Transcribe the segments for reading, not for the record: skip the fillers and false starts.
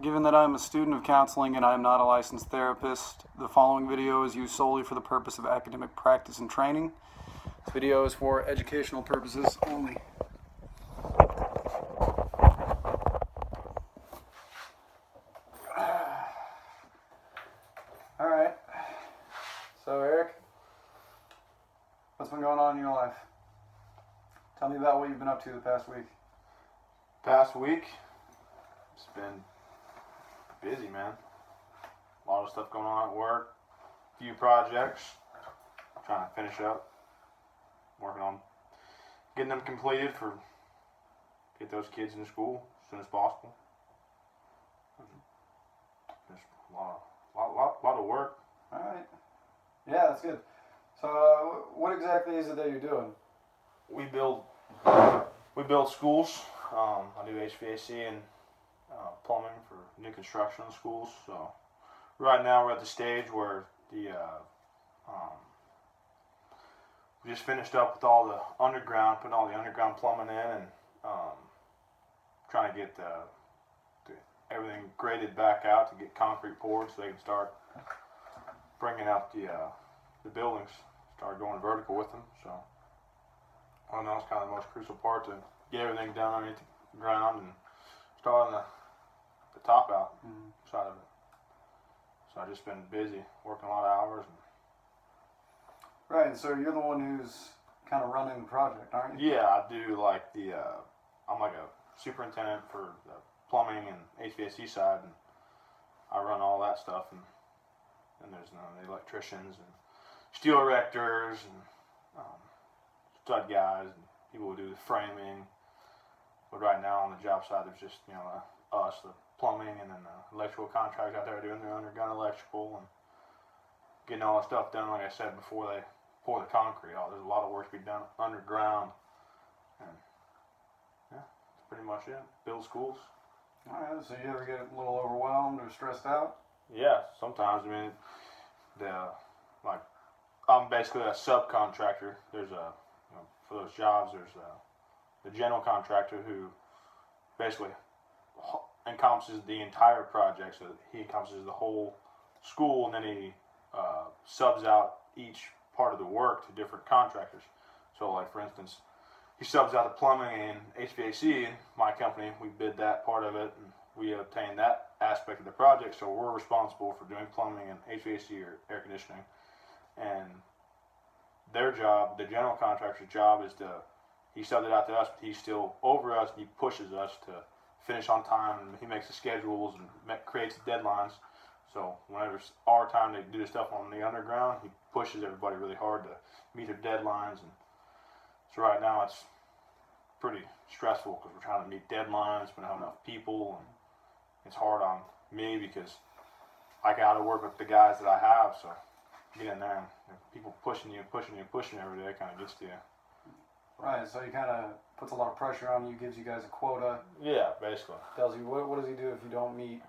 Given that I am a student of counseling and I am not a licensed therapist, the following video is used solely for the purpose of academic practice and training. This video is for educational purposes only. Alright, so Eric, what's been going on in your life? Tell me about what you've been up to the past week. Past week, it's been busy, man. A lot of stuff going on at work, a few projects, trying to finish up, working on getting them completed for get those kids into school as soon as possible. Just a lot of work. All right. Yeah, that's good. So, what exactly is it that you're doing? We build schools. I do HVAC and plumbing for new construction schools. So right now we're at the stage where we just finished up with all the underground, putting all the underground plumbing in, and trying to get everything graded back out to get concrete poured so they can start bringing out the buildings, start going vertical with them. So I don't know, it's kind of the most crucial part to get everything done underneath the ground and start on the top out side of it. So I've just been busy, working a lot of hours. Right, so you're the one who's kind of running the project, aren't you? Yeah, I do like I'm like a superintendent for the plumbing and HVAC side, and I run all that stuff, and there's the electricians and steel erectors and stud guys and people who do the framing. But right now on the job side, there's just us, the plumbing, and then the electrical contractors out there doing their underground electrical and getting all that stuff done. Like I said before, they pour the concrete out. There's a lot of work to be done underground, and yeah, that's pretty much it. Build schools. All right. So you ever get a little overwhelmed or stressed out? Yeah, sometimes. I mean, I'm basically a subcontractor. There's for those jobs, there's the general contractor who basically encompasses the entire project. So he encompasses the whole school, and then he subs out each part of the work to different contractors. So, like for instance, he subs out the plumbing and HVAC, and my company, we bid that part of it, and we obtain that aspect of the project. So we're responsible for doing plumbing and HVAC or air conditioning. And their job, the general contractor's job, is he subbed it out to us, but he's still over us, and he pushes us to finish on time, and he makes the schedules and creates the deadlines. So whenever it's our time to do the stuff on the underground, he pushes everybody really hard to meet their deadlines. And so right now it's pretty stressful because we're trying to meet deadlines, we don't have enough people, and it's hard on me because I got to work with the guys that I have. So get in there, and people pushing you every day kind of gets to you. Right, so he kind of puts a lot of pressure on you, gives you guys a quota. Yeah, basically. Tells you, what does he do if you don't meet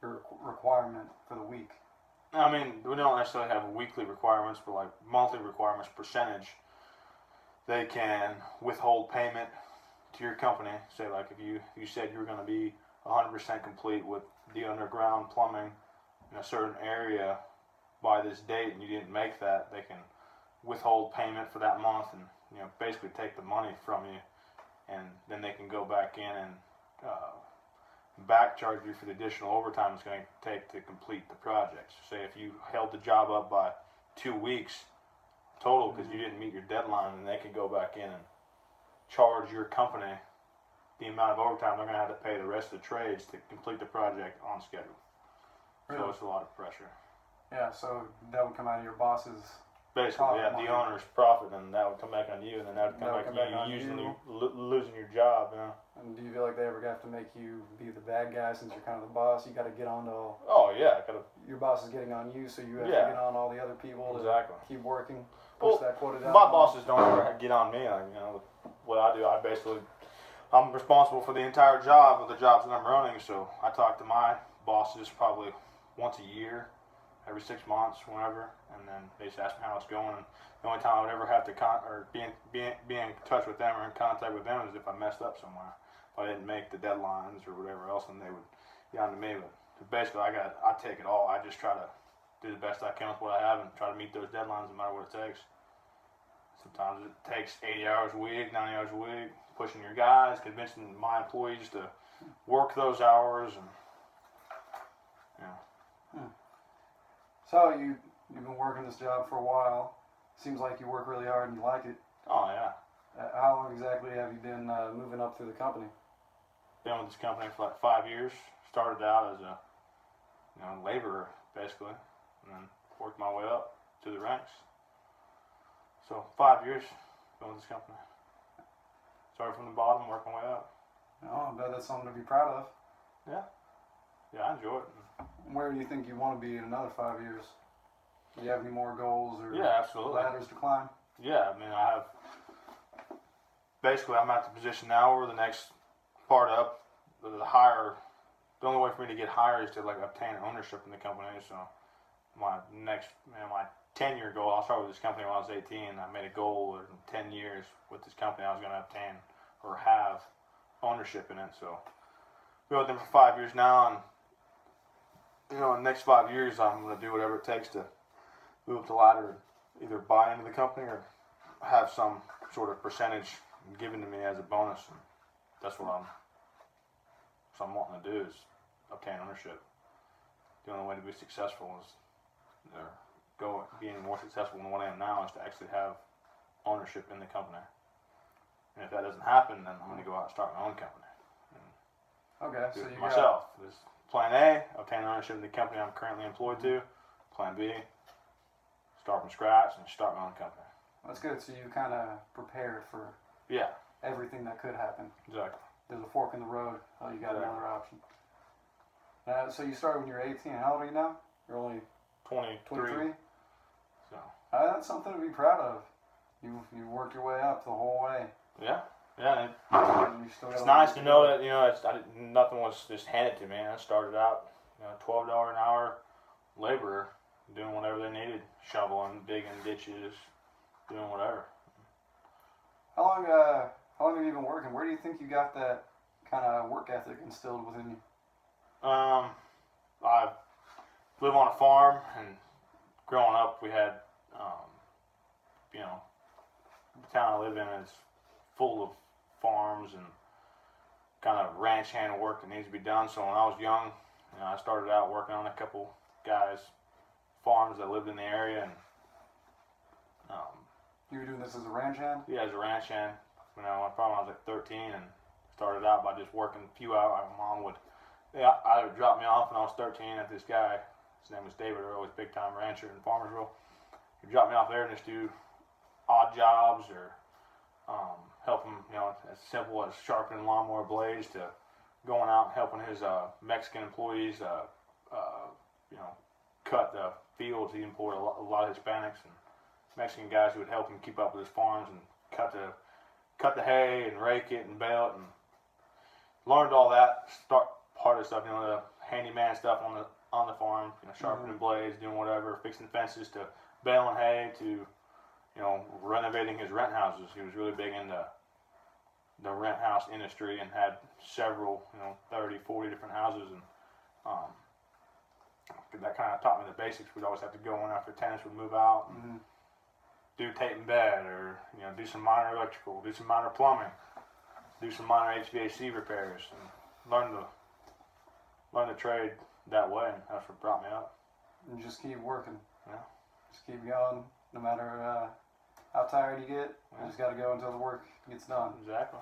your requirement for the week? I mean, we don't necessarily have weekly requirements, but like monthly requirements percentage. They can withhold payment to your company. Say like if you said you were going to be 100% complete with the underground plumbing in a certain area by this date and you didn't make that, they can withhold payment for that month and basically take the money from you, and then they can go back in and back charge you for the additional overtime it's going to take to complete the project. So say if you held the job up by 2 weeks total because you didn't meet your deadline, then they can go back in and charge your company the amount of overtime they're going to have to pay the rest of the trades to complete the project on schedule. Really? So it's a lot of pressure. Yeah, so that would come out of your boss's basically, yeah, the owner's profit, and that would come back on you, and then that would come back on you usually losing your job. And do you feel like they ever have to make you be the bad guy since you're kind of the boss? You got to get on to Oh yeah, your boss is getting on you, so you have to get on all the other people to keep working, push that quota down. My bosses don't ever get on me. What I do, I'm responsible for the entire job of the jobs that I'm running. So I talk to my bosses probably once a year, every 6 months, whenever, and then they just ask me how it's going. And the only time I would ever have to be in touch with them or in contact with them is if I messed up somewhere. If I didn't make the deadlines or whatever else, and they would down to me. But basically, I take it all. I just try to do the best I can with what I have and try to meet those deadlines no matter what it takes. Sometimes it takes 80 hours a week, 90 hours a week, pushing your guys, convincing my employees to work those hours, and So you've been working this job for a while. Seems like you work really hard and you like it. Oh yeah. How long exactly have you been moving up through the company? Been with this company for like 5 years. Started out as a laborer basically, and then worked my way up to the ranks. So 5 years been with this company. Started from the bottom, worked my way up. Oh, I bet that's something to be proud of. Yeah, I enjoy it. Where do you think you want to be in another 5 years? Do you have any more goals or Yeah, absolutely. ladders to climb? Yeah, I mean, I have. Basically, I'm at the position now where the next part up, the higher. The only way for me to get higher is to like obtain ownership in the company. So, my next, my 10-year goal. I'll start with this company when I was 18. I made a goal in 10 years with this company I was going to obtain or have ownership in it. So, been with them for 5 years now, and in the next 5 years, I'm going to do whatever it takes to move up the ladder, either buy into the company or have some sort of percentage given to me as a bonus. And that's what I'm wanting to do is obtain ownership. The only way to be successful is being more successful than what I am now is to actually have ownership in the company. And if that doesn't happen, then I'm going to go out and start my own company. Okay, Do so it you for myself. There's plan A, obtain ownership of the company I'm currently employed to. Plan B, start from scratch and start my own company. That's good. So you kind of prepared for everything that could happen. Exactly. There's a fork in the road. Oh, you got Exactly. another option. So you started when you were 18. How old are you now? You're only 23. 23? So. That's something to be proud of. You worked your way up the whole way. Yeah. And you still got It's a nice long to way know go. that nothing was just handed to me. I started out $12 an hour laborer, doing whatever they needed, shoveling, digging ditches, doing whatever. How long have you been working? Where do you think you got that kind of work ethic instilled within you? I live on a farm, and growing up, we had, the town I live in is full of farms and kind of ranch hand work that needs to be done. So when I was young, I started out working on a couple guys' farms that lived in the area, and You were doing this as a ranch hand? yeah, as a ranch hand. I probably was like 13 and started out by just working a few hours. My mom would either drop me off when I was 13 at this guy. His name was David Earl, he's a big time rancher in Farmersville. He'd drop me off there and just do odd jobs or help him, as simple as sharpening lawnmower blades to going out and helping his Mexican employees, cut the fields. He employed a lot of Hispanics and Mexican guys who would help him keep up with his farms and cut the hay and rake it and bale it, and learned all that part of the stuff, the handyman stuff on the farm, sharpening blades, doing whatever, fixing fences to baling hay to renovating his rent houses. He was really big into the rent house industry and had several 30, 40 different houses, and that kind of taught me the basics. We'd always have to go in after tenants would move out and do tape and bed, or do some minor electrical, do some minor plumbing, do some minor HVAC repairs, and learn the trade that way. And that's what brought me up. And just keep working. Yeah. Just keep going, no matter how tired you get. You just got to go until the work gets done. Exactly.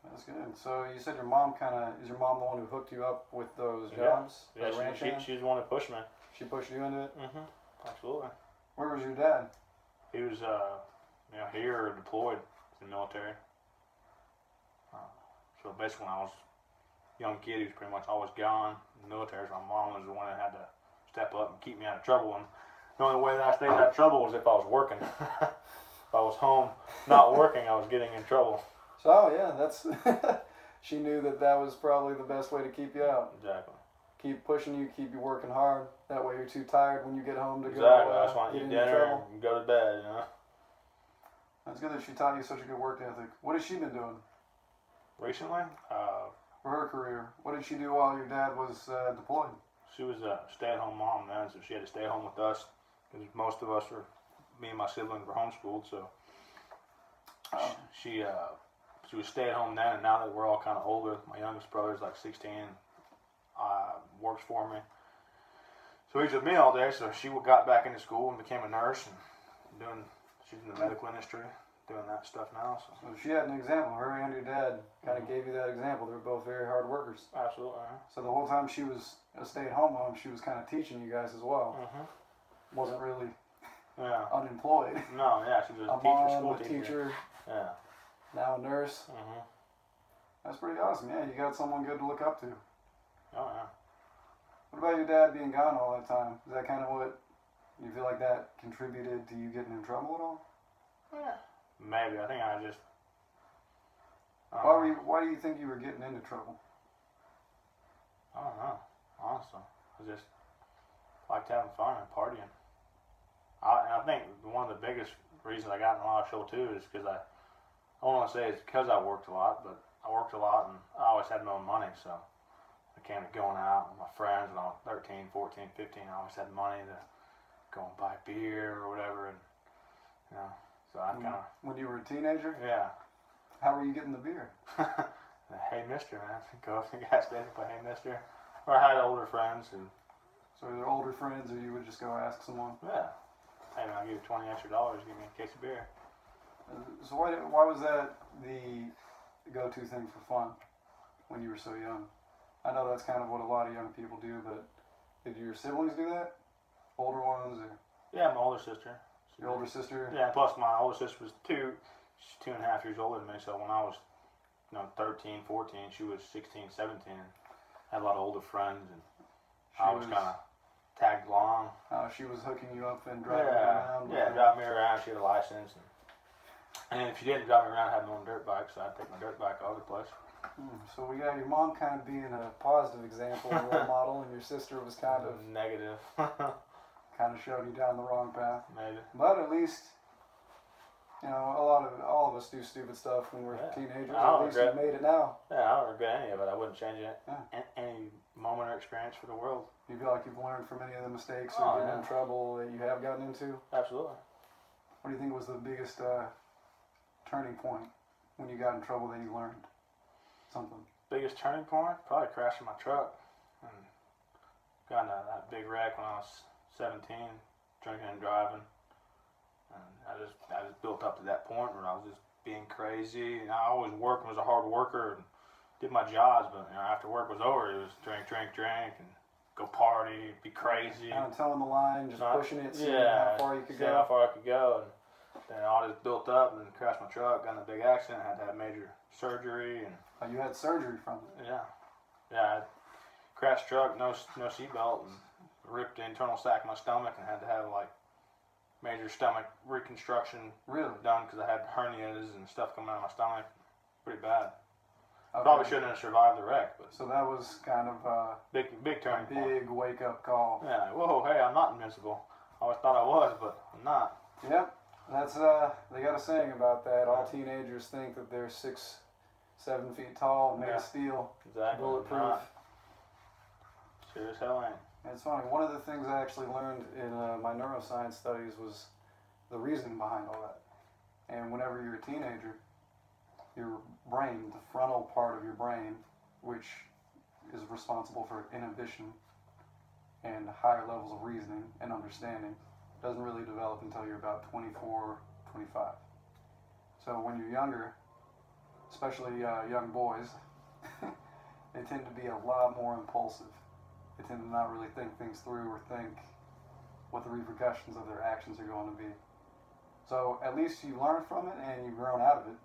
That's good. So you said your mom is your mom the one who hooked you up with those jobs? Yeah, as a ranch hand? she's the one that pushed me. She pushed you into it? Absolutely. Where was your dad? He was, here or deployed in the military. So basically, when I was a young kid, he was pretty much always gone in the military. So my mom was the one that had to step up and keep me out of trouble. And the only way that I stayed out of trouble was if I was working. If I was home not working, I was getting in trouble. So, yeah, that's... She knew that was probably the best way to keep you out. Exactly. Keep pushing you, keep you working hard. That way you're too tired when you get home to Exactly. go That's why I get eat into dinner trouble. and go to bed, That's good that she taught you such a good work ethic. What has she been doing? Recently, for her career? What did she do while your dad was deployed? She was a stay-at-home mom then, so she had to stay home with us because most of us were, me and my siblings were homeschooled. So she was stay-at-home then, and now that we're all kind of older, my youngest brother's like 16, works for me. So he's with me all day. So she got back into school and became a nurse and she's in the medical industry, doing that stuff now. So she had an example. Her and your dad kind of gave you that example. They were both very hard workers. Absolutely. So the whole time she was a stay-at-home mom, she was kind of teaching you guys as well. Wasn't really unemployed. No, yeah, she was a mom, school teacher. Yeah. Now a nurse. That's pretty awesome. Yeah, you got someone good to look up to. Oh yeah. What about your dad being gone all that time? Is that kind of what you feel like that contributed to you getting in trouble at all? Yeah. Maybe. I think I just. Why do you think you were getting into trouble? I don't know. Honestly, I just liked having fun and partying. And I think one of the biggest reasons I got in a lot of trouble too is because I don't want to say it's because I worked a lot, but I worked a lot and I always had my own money, so I came to going out with my friends when I was 13, 14, 15. I always had money to go and buy beer or whatever, and so I kind of. When you were a teenager? Yeah. How were you getting the beer? Hey Mister, man. Go up to the gas station, play Hey Mister. Or I had older friends who. So either older friends or you would just go ask someone? Yeah. Hey man, I'll give you $20 extra, give me a case of beer. So why was that the go-to thing for fun when you were so young? I know that's kind of what a lot of young people do, but did your siblings do that? Older ones? Or? Yeah, my older sister. Your older sister? Yeah, plus my older sister was she's 2.5 years older than me, so when I was 13, 14, she was 16, 17, and had a lot of older friends, and I was kind of tagged along. She was hooking you up and driving you around? Yeah, driving me around. She had a license, and if she didn't drive me around, I had my own dirt bike, so I'd take my dirt bike all over the place. So we got your mom kind of being a positive example, a role model, and your sister was kind of negative. Kind of showed you down the wrong path. Maybe. But at least, all of us do stupid stuff when we're teenagers. At least you made it now. Yeah, I don't regret any of it. I wouldn't change it. Yeah. Any moment or experience for the world. You feel like you've learned from any of the mistakes or getting in trouble that you have gotten into? Absolutely. What do you think was the biggest turning point when you got in trouble that you learned something? Biggest turning point? Probably crashing my truck and got into that big wreck when I was 17, drinking and driving. And I just built up to that point where I was just being crazy. And I always worked and was a hard worker and did my jobs, but after work was over, it was drink, and go party, be crazy. Kind of towing the line, just pushing it, seeing how far you could go. How far I could go. And then all this built up and then crashed my truck, got in a big accident, had to have major surgery. And you had surgery from it? Yeah. I crashed truck, no seatbelt, and ripped the internal sac of my stomach and had to have major stomach reconstruction done because I had hernias and stuff coming out of my stomach. Pretty bad. Okay. Probably shouldn't have survived the wreck. But so that was kind of big turning point. Big wake-up call. Yeah. Whoa, hey, I'm not invincible. I always thought I was, but I'm not. Yep. That's they got a saying about that. All teenagers think that they're 6, 7 feet tall, made of steel, bulletproof. Sure as hell ain't. It's funny. One of the things I actually learned in my neuroscience studies was the reasoning behind all that. And whenever you're a teenager, your brain, the frontal part of your brain, which is responsible for inhibition and higher levels of reasoning and understanding, doesn't really develop until you're about 24, 25. So when you're younger, especially young boys, they tend to be a lot more impulsive. They tend to not really think things through or think what the repercussions of their actions are going to be. So at least you learn from it and you've grown out of it.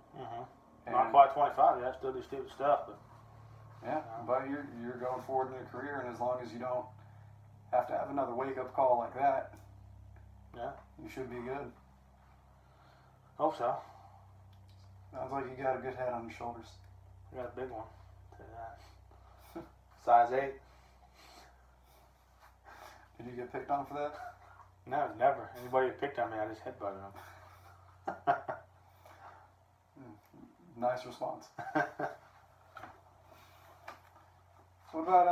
Not quite 25 yet, I still do stupid stuff, but but you're going forward in your career, and as long as you don't have to have another wake-up call like that, you should be good. Hope so. Sounds like you got a good head on your shoulders. I got a big one. Size 8. Did you get picked on for that? No, never. Anybody who picked on me, I just headbutted them. Nice response. What about